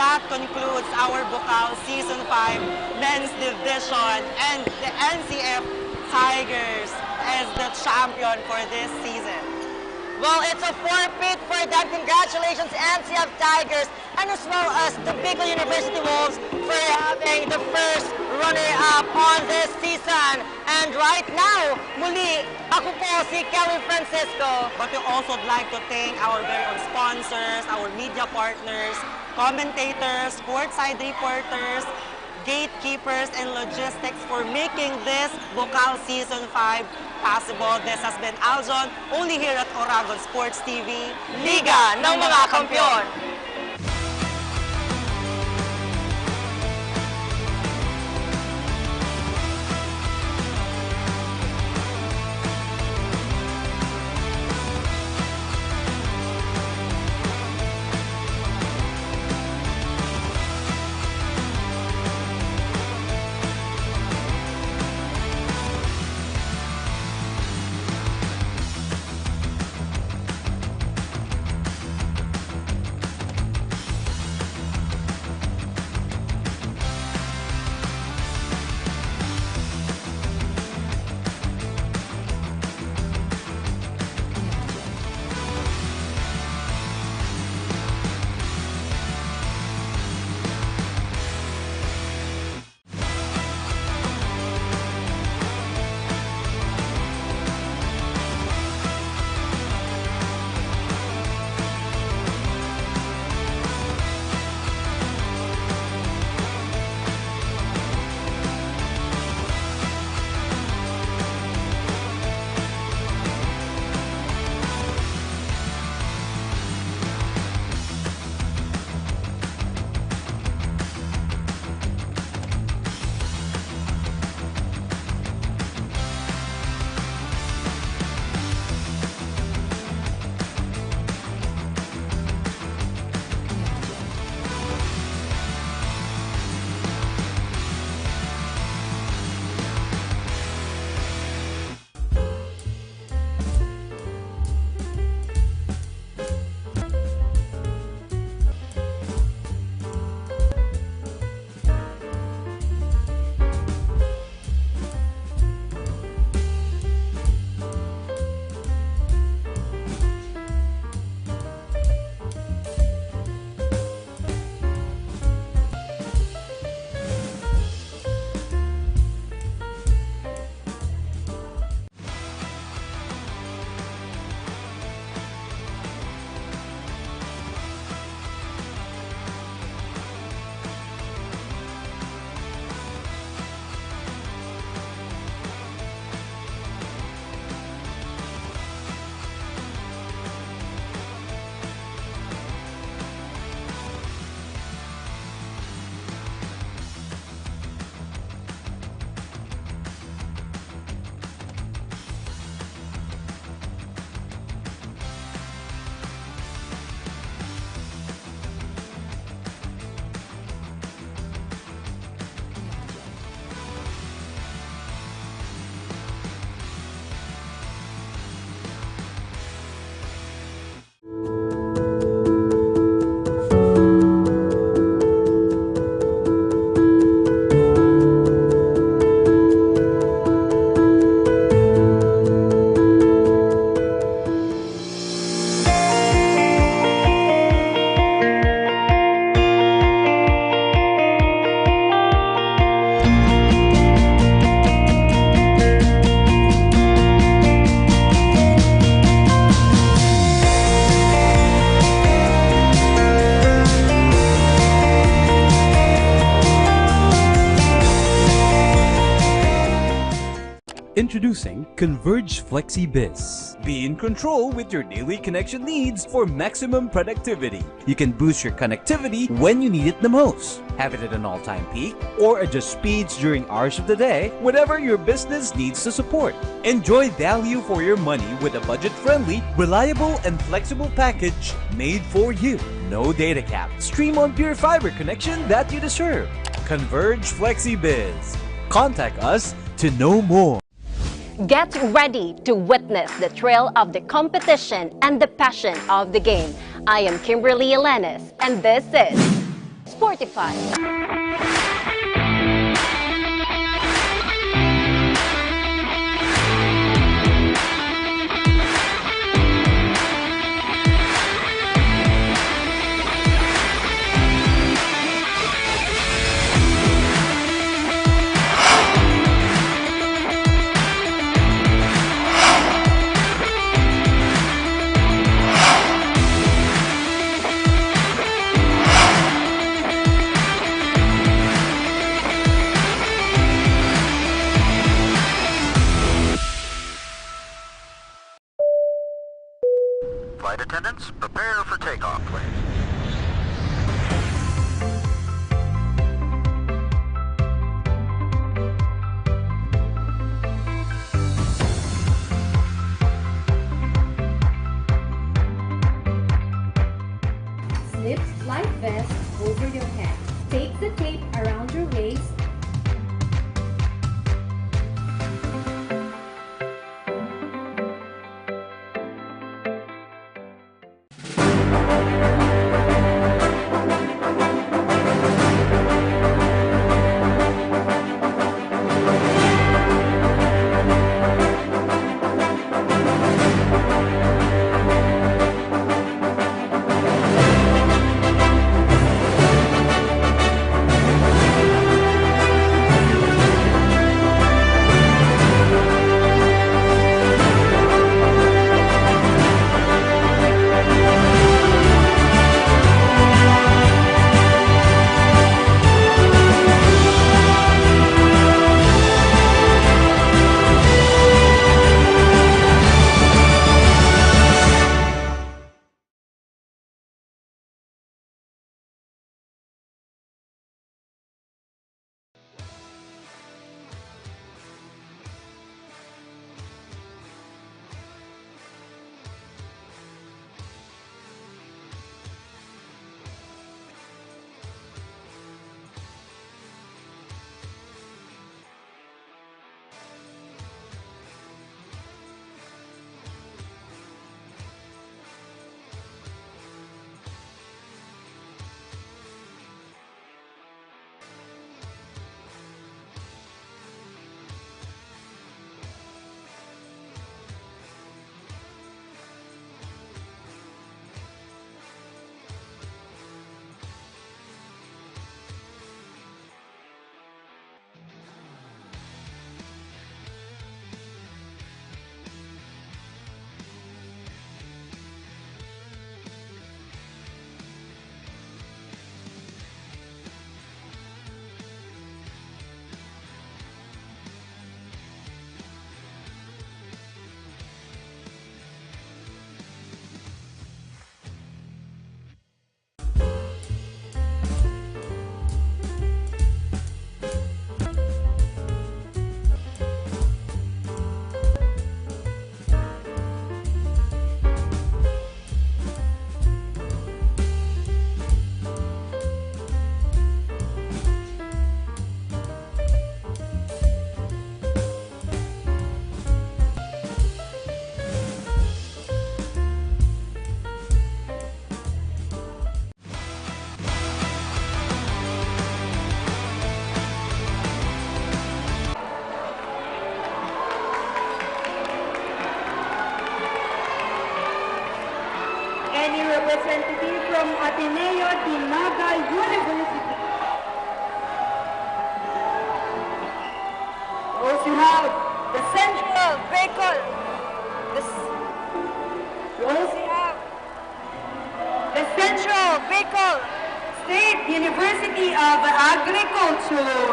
that concludes our Bucal Season 5 Men's Division, and the NCF Tigers is the champion for this season. Well, it's a forfeit for them. Congratulations, NCF Tigers, and as well as the Bucal University Wolves for having the first runner-up on this season. And right now, muli, ako po si Kelly Francisco. But we also would like to thank our very own sponsors, our media partners, commentators, courtside reporters, gatekeepers, and logistics for making this Bucal Season 5 possible. This has been Aljon, only here at Oragon Sports TV, Liga ng mga Kampiyon. Introducing Converge FlexiBiz. Be in control with your daily connection needs for maximum productivity. You can boost your connectivity when you need it the most. Have it at an all-time peak or adjust speeds during hours of the day, whatever your business needs to support. Enjoy value for your money with a budget-friendly, reliable, and flexible package made for you. No data cap. Stream on pure fiber connection that you deserve. Converge FlexiBiz. Contact us to know more. Get ready to witness the thrill of the competition and the passion of the game. I am Kimberly Elenis, and this is Sportify. Flight attendants, prepare for takeoff, please. Slip flight vest over your head. Take the tape around your waist. Any representative from GNTV-Naga University. We also have the Central Bucal. We also have the Central Bucal State University of Agriculture.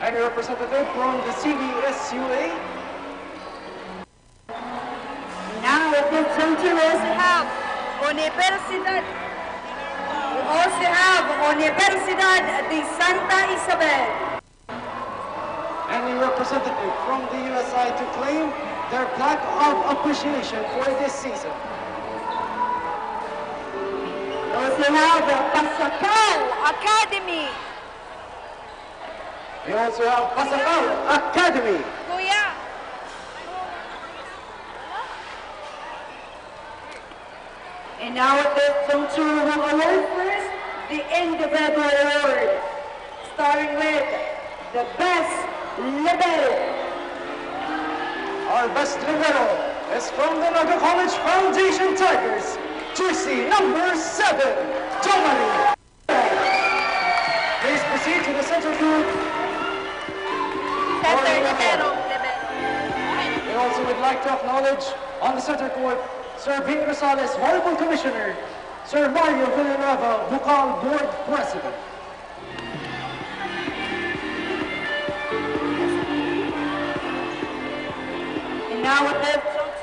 Any representative from the CVSUA? Now the center we also have Universidad. We also have Universidad de Santa Isabel. Any representative from the USI to claim their plaque of appreciation for this season? We also have Bucal Academy. We also have Bucal Academy. Kuya. And now the Zone 2 will award first the individual award, starting with the best libero. Our best libero is from the Naga College Foundation Tigers, jersey number 7, Jomari. Please proceed to the center group. We also would like to acknowledge on the center court Sir Vin Rosales, Volleyball Commissioner, Sir Mario Villanueva, Bucal Board President. And now with this Zone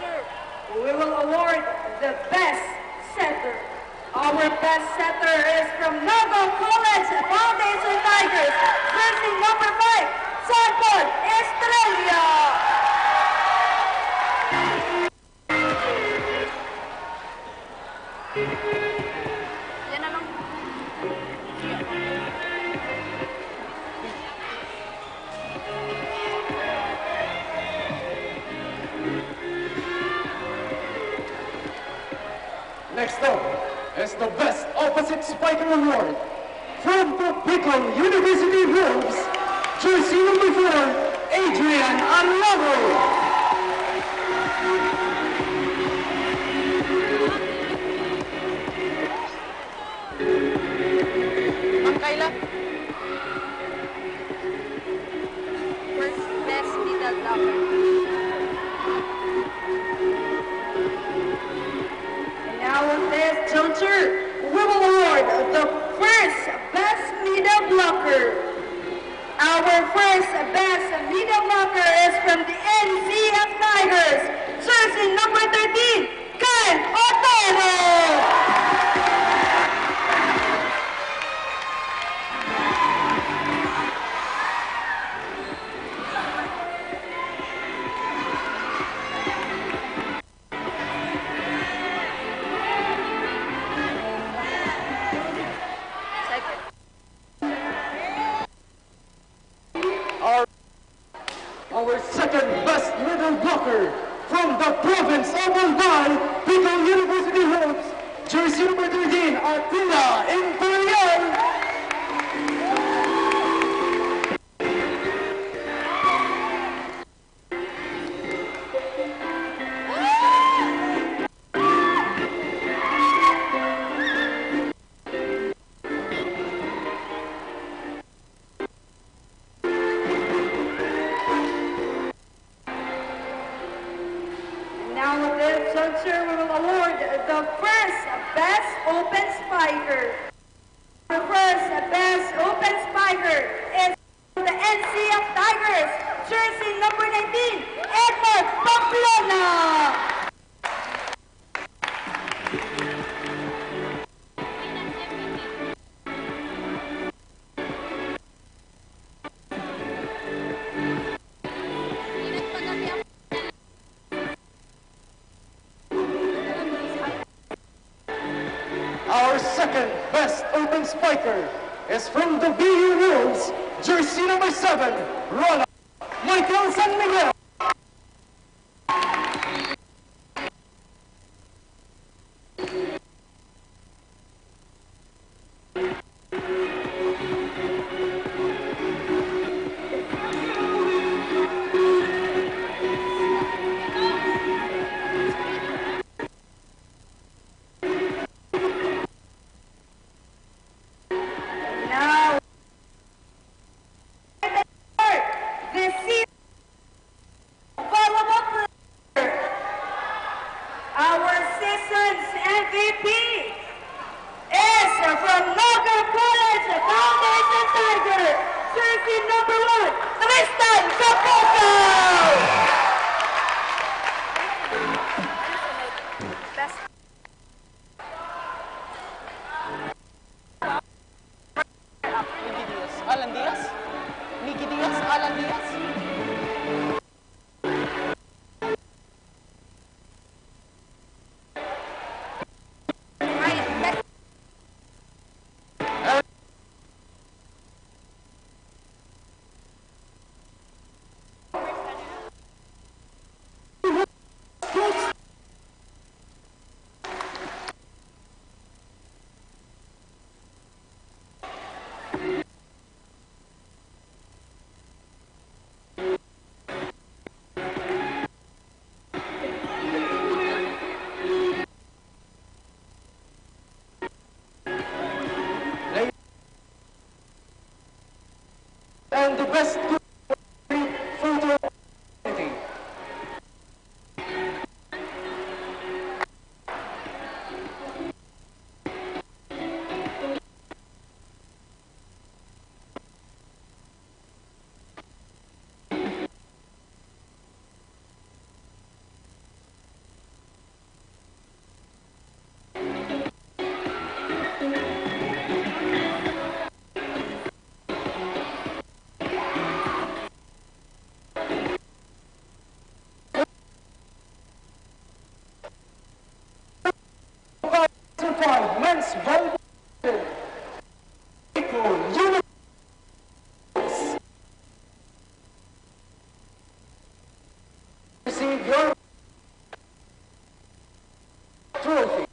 2, we will award the best setter. Our best setter is from Naga College Foundation Tigers, jersey number 5, Sanford Estrella. Next up is the Best Opposite Spiker Award from the Bucal University Wolves, jersey number 4, Adrian Alvaro. Ma'am Kayla. First best middle blocker. And now with this Zone 2, we will award the first best middle blocker. Our first best middle blocker is from the NCF Tigers, jersey number 13, Kyle Otero. Our second best middle blocker from the province of Albay, Bucal University Wolves, jersey number 13, Attila Imperial. Now with this Zone 2, we will award the first best open spiker. The first best open spiker is the NCF Tigers, jersey number 19, Edward Pamplona. Our second best open spiker is from the BU Wolves, jersey number 7, Ronald Michael San Miguel. Now, the season volleyball player, our season's MVP is from Naga College Foundation Tiger, jersey number 1, Tristan Capoco. trophy.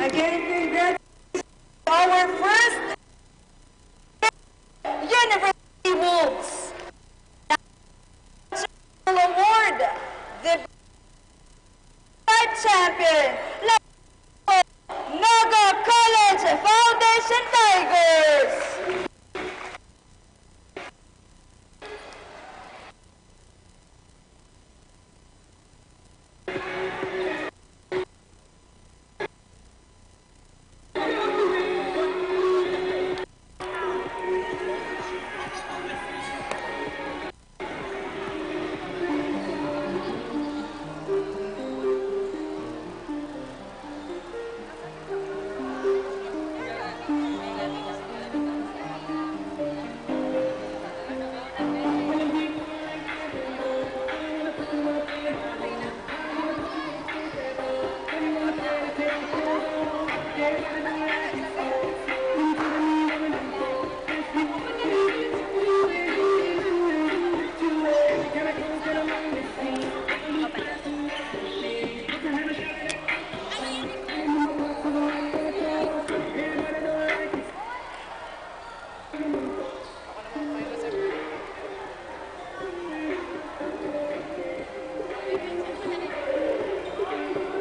Again, congratulations to our first University Wolves. National Award, the champion, Naga College Foundation Tigers.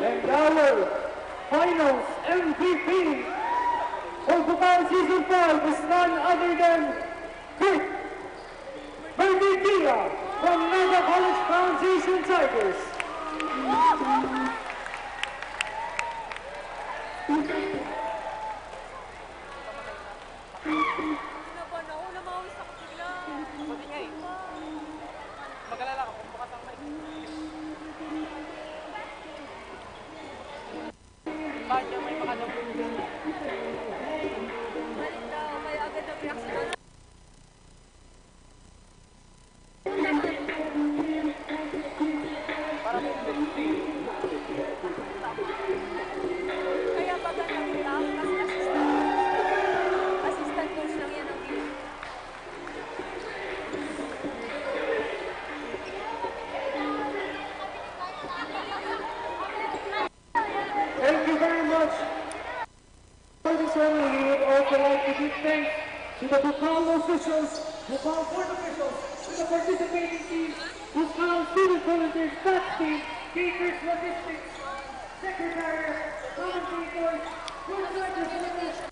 And our finals MVP for Bucal Season 5 is none other than Kurt Bergidia from Naga College Foundation Tigers. Thank you very much. For this ceremony, we would also like to give thanks to the Bucal officials, Bucal board officials, to the participating teams, Bucal student volunteers, staff team, teachers, logistics, secretariat, commentators, courtside reporters,